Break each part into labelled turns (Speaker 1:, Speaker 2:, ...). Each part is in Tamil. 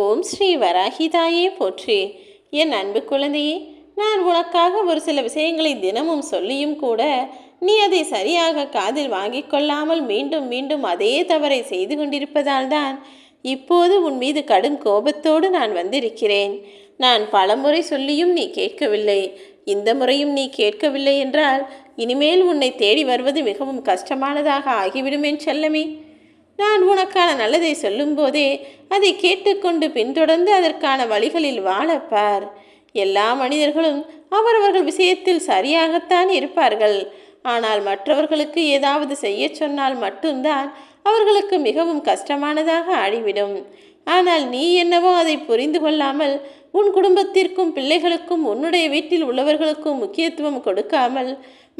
Speaker 1: ஓம் ஸ்ரீ வராகிதாயே போற்றி. என் அன்பு குழந்தையே, நான் உனக்காக ஒரு சில விஷயங்களை தினமும் சொல்லியும் கூட நீ அதை சரியாக காதில் வாங்கிக் கொள்ளாமல் மீண்டும் மீண்டும் அதே தவறை செய்து கொண்டிருப்பதால் தான் இப்போது உன் மீது கடும் கோபத்தோடு நான் வந்திருக்கிறேன். நான் பலமுறை சொல்லியும் நீ கேட்கவில்லை. இந்த முறையும் நீ கேட்கவில்லை என்றால் இனிமேல் உன்னை தேடி வருவது மிகவும் கஷ்டமானதாக ஆகிவிடும் என் செல்லமே. நான் உனக்கான நல்லதை சொல்லும்போதே அதை கேட்டுக்கொண்டு பின்தொடர்ந்து அதற்கான வழிகளில் வாழப்பார். எல்லா மனிதர்களும் அவரவர்கள் விஷயத்தில் சரியாகத்தான் இருப்பார்கள். ஆனால் மற்றவர்களுக்கு ஏதாவது செய்ய சொன்னால் மட்டும்தான் அவர்களுக்கு மிகவும் கஷ்டமானதாக ஆடிவிடும். ஆனால் நீ என்னவோ அதை புரிந்து கொள்ளாமல் உன் குடும்பத்திற்கும் பிள்ளைகளுக்கும் உன்னுடைய வீட்டில் உள்ளவர்களுக்கும் முக்கியத்துவம் கொடுக்காமல்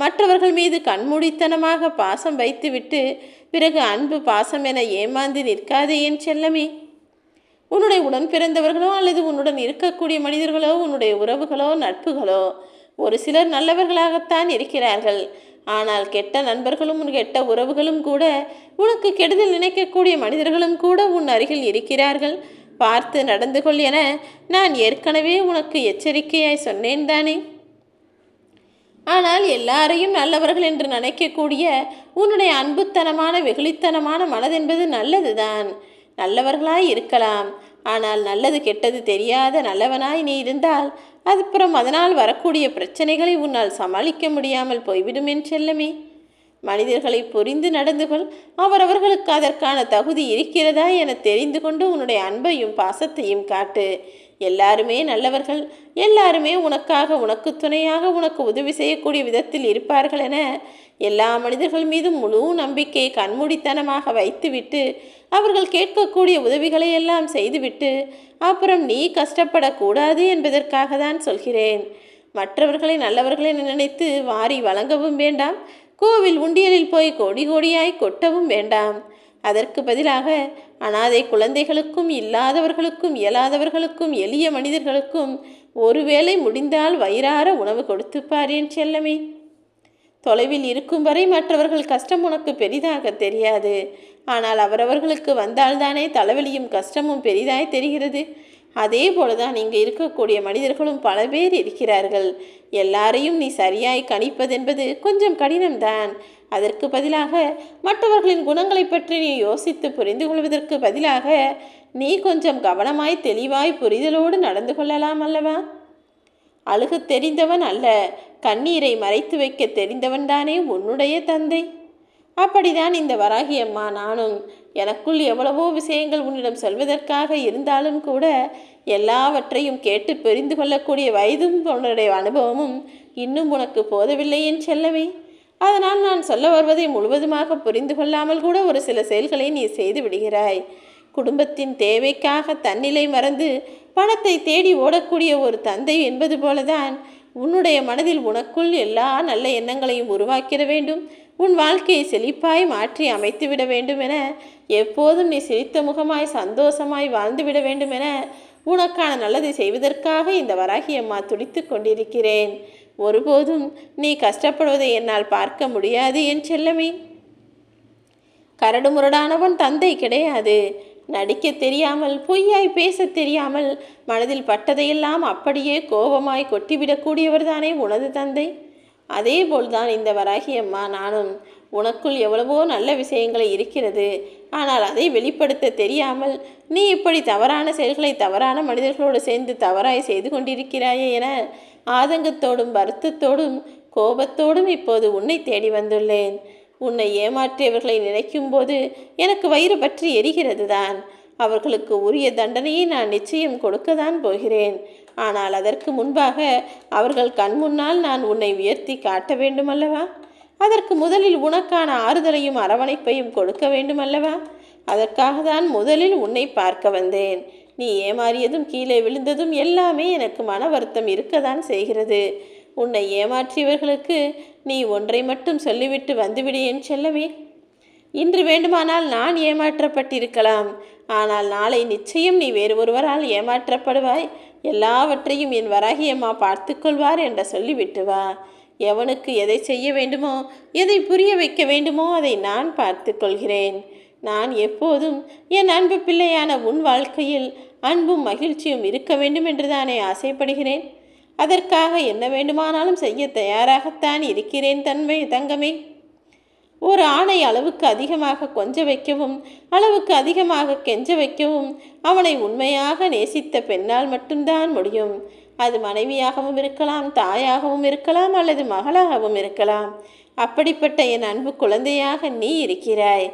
Speaker 1: மற்றவர்கள் மீது கண்மூடித்தனமாக பாசம் வைத்துவிட்டு பிறகு அன்பு பாசம் என ஏமாந்து நிற்காதே என் செல்லமே. உன்னுடைய உடன் பிறந்தவர்களோ அல்லது உன்னுடன் இருக்கக்கூடிய மனிதர்களோ உன்னுடைய உறவுகளோ நட்புகளோ ஒரு சிலர் நல்லவர்களாகத்தான் இருக்கிறார்கள். ஆனால் கெட்ட நண்பர்களும் கெட்ட உறவுகளும் கூட உனக்கு கெடுதல் நினைக்கக்கூடிய மனிதர்களும் கூட உன் அருகில் இருக்கிறார்கள். பார்த்து நடந்து கொள் என நான் ஏற்கனவே உனக்கு எச்சரிக்கையாய் சொன்னேன் தானே. ஆனால் எல்லாரையும் நல்லவர்கள் என்று நினைக்கக்கூடிய உன்னுடைய அன்புத்தனமான வெகுளித்தனமான மனதென்பது நல்லதுதான். நல்லவர்களாய் இருக்கலாம். ஆனால் நல்லது கெட்டது தெரியாத நல்லவனாய் நீ இருந்தால் அதுப்புறம் அதனால் வரக்கூடிய பிரச்சனைகளை உன்னால் சமாளிக்க முடியாமல் போய்விடும் என் செல்லமே. மனிதர்களை புரிந்து நடந்து கொள். அவரவர்களுக்கு அதற்கான தகுதி இருக்கிறதா என தெரிந்து கொண்டு உன்னுடைய அன்பையும் பாசத்தையும் காட்டு. எல்லாருமே நல்லவர்கள், எல்லாருமே உனக்காக உனக்கு துணையாக உனக்கு உதவி செய்யக்கூடிய விதத்தில் இருப்பார்கள் என எல்லா மனிதர்கள் மீதும் முழு நம்பிக்கையை கண்மூடித்தனமாக வைத்துவிட்டு அவர்கள் கேட்கக்கூடிய உதவிகளை எல்லாம் செய்துவிட்டு அப்புறம் நீ கஷ்டப்படக்கூடாது என்பதற்காக தான் சொல்கிறேன். மற்றவர்களை நல்லவர்களை நினைத்து வாரி வழங்கவும் வேண்டாம். கோவில் உண்டியலில் போய் கோடி கோடியாய் கொட்டவும் வேண்டாம். அதற்கு பதிலாக அனாதை குழந்தைகளுக்கும் இல்லாதவர்களுக்கும் இயலாதவர்களுக்கும் எளிய மனிதர்களுக்கும் ஒருவேளை முடிந்தால் வயிறார உணவு கொடுத்துப்பார் என் செல்லமே. தொலைவில் இருக்கும் வரை மற்றவர்கள் கஷ்டம் உனக்கு பெரிதாக தெரியாது. ஆனால் அவரவர்களுக்கு வந்தால்தானே தலைவலியும் கஷ்டமும் பெரிதாய் தெரிகிறது. அதே போலதான் இங்கே இருக்கக்கூடிய மனிதர்களும் பல பேர் இருக்கிறார்கள். எல்லாரையும் நீ சரியாய் கணிப்பதென்பது கொஞ்சம் கடினம்தான். அதற்கு பதிலாக மற்றவர்களின் குணங்களை பற்றி நீ யோசித்து புரிந்து கொள்வதற்கு பதிலாக நீ கொஞ்சம் கவனமாய் தெளிவாய் புரிதலோடு நடந்து கொள்ளலாம் அல்லவா? அழுக தெரிந்தவன் அல்ல, கண்ணீரை மறைத்து வைக்க தெரிந்தவன் தானே உன்னுடைய தந்தை. அப்படிதான் இந்த வராகி அம்மா நானும். எனக்குள் எவ்வளவோ விஷயங்கள் உன்னிடம் சொல்வதற்காக இருந்தாலும் கூட எல்லாவற்றையும் கேட்டு புரிந்து கொள்ளக்கூடிய வயதும் உன்னுடைய அனுபவமும் இன்னும் உனக்கு போதவில்லை என் செல்லவே. அதனால் நான் சொல்ல வருவதை முழுவதுமாக புரிந்து கொள்ளாமல் கூட ஒரு சில செயல்களை நீ செய்து விடுகிறாய். குடும்பத்தின் தேவைக்காக தன்னிலை மறந்து பணத்தை தேடி ஓடக்கூடிய ஒரு தந்தை என்பது போலதான் உன்னுடைய மனதில் உனக்குள் எல்லா நல்ல எண்ணங்களையும் உருவாக்கிட வேண்டும். உன் வாழ்க்கையை செழிப்பாய் மாற்றி அமைத்துவிட வேண்டும் என, எப்போதும் நீ சிரித்த முகமாய் சந்தோஷமாய் வாழ்ந்துவிட வேண்டும் என உனக்கான நல்லதை செய்வதற்காக இந்த வராகி அம்மா துடித்து கொண்டிருக்கிறேன். ஒருபோதும் நீ கஷ்டப்படுவதை என்னால் பார்க்க முடியாது என் செல்லமே. கரடுமுரடானவன் தந்தை கிடையாது. நடிக்க தெரியாமல் பொய்யாய் பேச தெரியாமல் மனதில் பட்டதையெல்லாம் அப்படியே கோபமாய் கொட்டிவிடக்கூடியவர் தானே உனது தந்தை. அதே போல்தான் இந்த வராகி அம்மா நானும். உனக்குள் எவ்வளவோ நல்ல விஷயங்களை இருக்கிறது. ஆனால் அதை வெளிப்படுத்த தெரியாமல் நீ இப்படி தவறான செயல்களை தவறான மனிதர்களோடு சேர்ந்து தவறாய் செய்து கொண்டிருக்கிறாயே என ஆதங்கத்தோடும் வருத்தத்தோடும் கோபத்தோடும் இப்போது உன்னை தேடி வந்துள்ளேன். உன்னை ஏமாற்றியவர்களை நினைக்கும் போது எனக்கு வயிறு பற்றி எரிகிறது தான். அவர்களுக்கு உரிய தண்டனையை நான் நிச்சயம் கொடுக்கத்தான் போகிறேன். ஆனால் அதற்கு முன்பாக அவர்கள் கண் முன்னால் நான் உன்னை உயர்த்தி காட்ட வேண்டுமல்லவா? அதற்கு முதலில் உனக்கான ஆறுதலையும் அரவணைப்பையும் கொடுக்க வேண்டுமல்லவா? அதற்காக தான் முதலில் உன்னை பார்க்க வந்தேன். நீ ஏமாறியதும் கீழே விழுந்ததும் எல்லாமே எனக்கு மன வருத்தம் இருக்கத்தான் செய்கிறது. உன்னை ஏமாற்றியவர்களுக்கு நீ ஒன்றை மட்டும் சொல்லிவிட்டு வந்துவிடு என் செல்லமே. இன்று வேண்டுமானால் நான் ஏமாற்றப்பட்டிருக்கலாம். ஆனால் நாளை நிச்சயம் நீ வேறு ஒருவரால் ஏமாற்றப்படுவாய். எல்லாவற்றையும் என் வராகி அம்மா பார்த்து கொள்வார் என்ற சொல்லிவிட்டு வா. எவனுக்கு எதை செய்ய வேண்டுமோ எதை புரிய வைக்க வேண்டுமோ அதை நான் பார்த்து கொள்கிறேன். நான் எப்போதும் என் அன்பு பிள்ளையான உன் வாழ்க்கையில் அன்பும் மகிழ்ச்சியும் இருக்க வேண்டும் என்று தானே ஆசைப்படுகிறேன். அதற்காக என்ன வேண்டுமானாலும் செய்ய தயாராகத்தான் இருக்கிறேன் தங்கமே. ஒரு ஆணை அளவுக்கு அதிகமாக கொஞ்ச வைக்கவும் அளவுக்கு அதிகமாக கெஞ்ச வைக்கவும் அவனை உண்மையாக நேசித்த பெண்ணால் மட்டும்தான் முடியும். அது மனைவியாகவும் இருக்கலாம், தாயாகவும் இருக்கலாம், அல்லது மகளாகவும் இருக்கலாம். அப்படிப்பட்ட என் அன்பு குழந்தையாக நீ இருக்கிறாய்.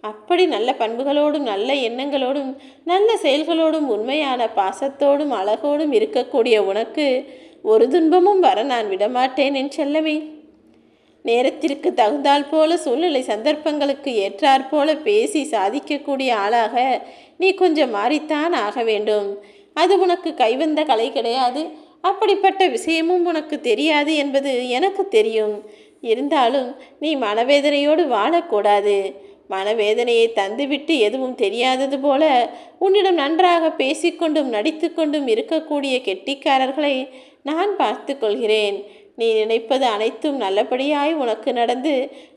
Speaker 1: அப்படி நல்ல பண்புகளோடும் நல்ல எண்ணங்களோடும் நல்ல செயல்களோடும் உண்மையான பாசத்தோடும் அழகோடும் இருக்கக்கூடிய உனக்கு ஒரு துன்பமும் வர நான் விடமாட்டேன் என் செல்லமே. நேரத்திற்கு தகுந்தால் போல சூழ்நிலை சந்தர்ப்பங்களுக்கு ஏற்றாற் போல பேசி சாதிக்கக்கூடிய ஆளாக நீ கொஞ்சம் மாறித்தான் ஆக வேண்டும். அது உனக்கு கைவந்த கலை கிடையாது. அப்படிப்பட்ட விஷயமும் உனக்கு தெரியாது என்பது எனக்கு தெரியும். இருந்தாலும் நீ மனவேதனையோடு வாழக்கூடாது. மனவேதனையை தந்துவிட்டு எதுவும் தெரியாதது போல உன்னிடம் நன்றாக பேசிக்கொண்டும் நடித்து கொண்டும் இருக்கக்கூடிய கெட்டிக்காரர்களை நான் பார்த்து கொள்கிறேன். நீ நினைப்பது அனைத்தும் நல்லபடியாய் உனக்கு நடந்து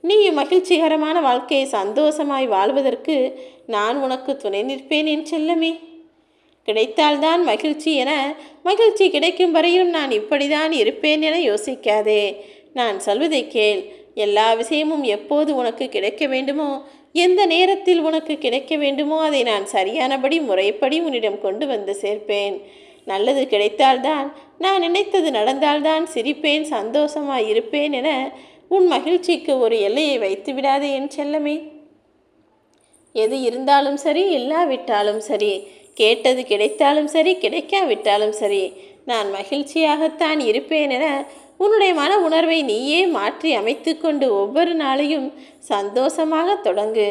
Speaker 1: நீ மகிழ்ச்சிகரமான வாழ்க்கையை சந்தோஷமாய் வாழ்வதற்கு நான் உனக்கு துணை நிற்பேன் என் செல்லமே. கிடைத்தால்தான் மகிழ்ச்சி என மகிழ்ச்சி கிடைக்கும் வரையிலும் நான் இப்படிதான் இருப்பேன் என யோசிக்காதே. நான் சொல்வதை கேள். எல்லா விஷயமும் எப்போது உனக்கு கிடைக்க வேண்டுமோ, எந்த நேரத்தில் உனக்கு கிடைக்க வேண்டுமோ அதை நான் சரியானபடி முறைப்படி உன்னிடம் கொண்டு வந்து சேர்ப்பேன். நல்லது கிடைத்தால்தான், நான் நினைத்தது நடந்தால்தான் சிரிப்பேன், சந்தோஷமாய் இருப்பேன் என உன் மகிழ்ச்சிக்கு ஒரு எல்லையை வைத்து விடாதே என் செல்லமே. எது இருந்தாலும் சரி, இல்லாவிட்டாலும் சரி, கேட்டது கிடைத்தாலும் சரி, கிடைக்காவிட்டாலும் சரி, நான் மகிழ்ச்சியாகத்தான் இருப்பேன் என உன்னுடைய மன உணர்வை நீயே மாற்றி அமைத்து கொண்டு ஒவ்வொரு நாளையும் சந்தோஷமாக தொடங்கு.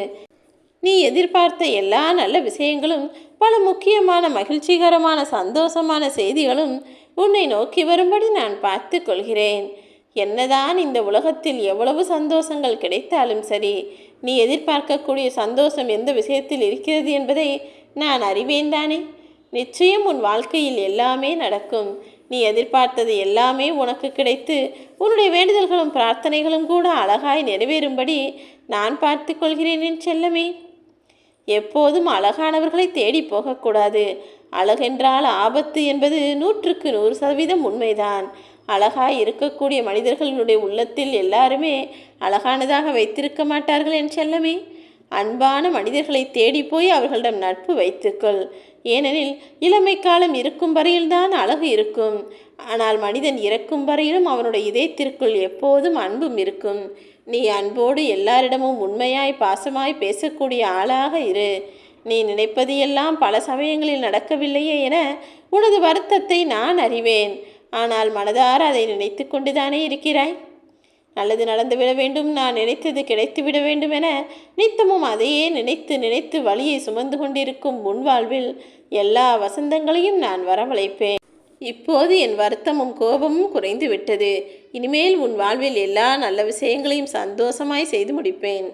Speaker 1: நீ எதிர்பார்த்த எல்லா நல்ல விஷயங்களும், பல முக்கியமான மகிழ்ச்சிகரமான சந்தோஷமான செய்திகளும் உன்னை நோக்கி வரும்படி நான் பார்த்து கொள்கிறேன். என்னதான் இந்த உலகத்தில் எவ்வளவு சந்தோஷங்கள் கிடைத்தாலும் சரி, நீ எதிர்பார்க்கக்கூடிய சந்தோஷம் எந்த விஷயத்தில் இருக்கிறது என்பதை நான் அறிவேன் தானே. நிச்சயம் உன் வாழ்க்கையில் எல்லாமே நடக்கும். நீ எதிர்பார்த்தது எல்லாமே உனக்கு கிடைத்து உன்னுடைய வேண்டுதல்களும் பிரார்த்தனைகளும் கூட அழகாய் நிறைவேறும்படி நான் பார்த்து கொள்கிறேன் என் செல்லமே. எப்போதும் அழகானவர்களை தேடி போகக்கூடாது. அழகென்றால் ஆபத்து என்பது 100% உண்மைதான். அழகாய் இருக்கக்கூடிய மனிதர்களுடைய உள்ளத்தில் எல்லாருமே அழகானதாக வைத்திருக்க மாட்டார்கள் என் செல்லமே. அன்பான மனிதர்களை தேடி போய் அவர்களிடம் நட்பு வைத்துக்கொள். ஏனெனில் இளமை காலம் இருக்கும் வரையில்தான் அழகு இருக்கும். ஆனால் மனிதன் இறக்கும் வரையிலும் அவனுடைய இதயத்திற்குள் எப்போதும் அன்பும் இருக்கும். நீ அன்போடு எல்லாரிடமும் உண்மையாய் பாசமாய் பேசக்கூடிய ஆளாக இரு. நீ நினைப்பது எல்லாம் பல சமயங்களில் நடக்கவில்லையே என உனது வருத்தத்தை நான் அறிவேன். ஆனால் மனதார அதை நினைத்து கொண்டுதானே இருக்கிறாய். நல்லது நடந்துவிட வேண்டும், நான் நினைத்தது கிடைத்துவிட வேண்டும் என நித்தமும் அதையே நினைத்து நினைத்து வலியை சுமந்து கொண்டிருக்கும் உன் வாழ்வில் எல்லா வசந்தங்களையும் நான் வரவழைப்பேன். இப்போது என் வருத்தமும் கோபமும் குறைந்து விட்டது. இனிமேல் உன் வாழ்வில் எல்லா நல்ல விஷயங்களையும் சந்தோஷமாய் செய்து முடிப்பேன்.